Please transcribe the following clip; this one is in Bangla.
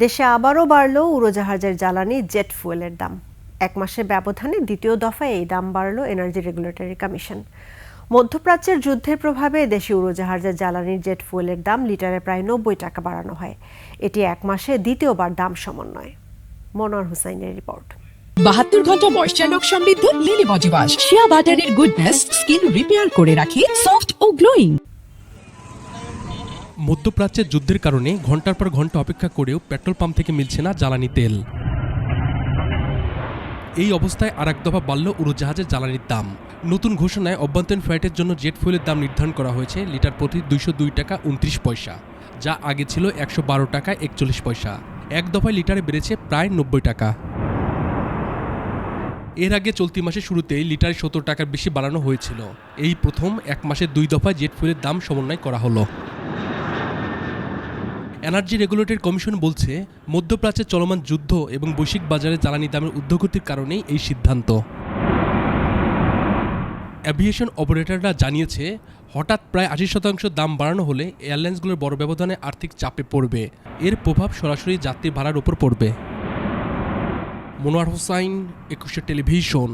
দেশে আবারও বাড়ল উড়োজাহাজের জ্বালানি জেট ফুয়েলের দাম। এক মাসের ব্যবধানে দ্বিতীয় দফায় এই দাম বাড়ল এনার্জি রেগুলেটরি কমিশন। মধ্যপ্রাচ্যের যুদ্ধের প্রভাবে দেশে উড়োজাহাজের জ্বালানির জেট ফুয়েলের দাম লিটারে প্রায় ৯০ টাকা বাড়ানো হয়। এটি এক মাসে দ্বিতীয়বার দাম সমন্বয়। মনোয়ার হুসাইনের রিপোর্ট। 72 ঘন্টা ময়েশ্চার লক সমৃদ্ধ লিলি বডি ওয়াশ শিয়া বাটারের গুডনেস স্কিন রিপেয়ার করে রাখে সফট ও গ্লোয়িং। মধ্যপ্রাচ্যের যুদ্ধের কারণে ঘন্টার পর ঘন্টা অপেক্ষা করেও পেট্রোল পাম্প থেকে মিলছে না জ্বালানি তেল। এই অবস্থায় আর এক দফা বাড়ল উড়োজাহাজের জ্বালানির দাম। নতুন ঘোষণায় অভ্যন্তরীণ ফ্লাইটের জন্য জেট ফুয়েলের দাম নির্ধারণ করা হয়েছে লিটার প্রতি 202 টাকা 29 পয়সা, যা আগে ছিল 112 টাকা 41 পয়সা। এক দফায় লিটারে বেড়েছে প্রায় 90 টাকা। এর আগে চলতি মাসের শুরুতেই লিটারে 70 টাকার বেশি বাড়ানো হয়েছিল। এই প্রথম এক মাসে 2 দফায় জেট ফুয়েলের দাম সমন্বয় করা হলো। এনার্জি রেগুলেটরি কমিশন বলছে, মধ্যপ্রাচ্যে চলমান যুদ্ধ এবং বৈশ্বিক বাজারে জ্বালানি দামের ঊর্ধ্বগতির কারণেই এই সিদ্ধান্ত। অ্যাভিয়েশন অপারেটররা জানিয়েছে, হঠাৎ প্রায় 80% দাম বাড়ানো হলে এয়ারলাইন্সগুলোর বড় ব্যবধানে আর্থিক চাপে পড়বে। এর প্রভাব সরাসরি যাত্রী ভাড়ার উপর পড়বে। মনোয়ার হোসাইন, 21 টেলিভিশন।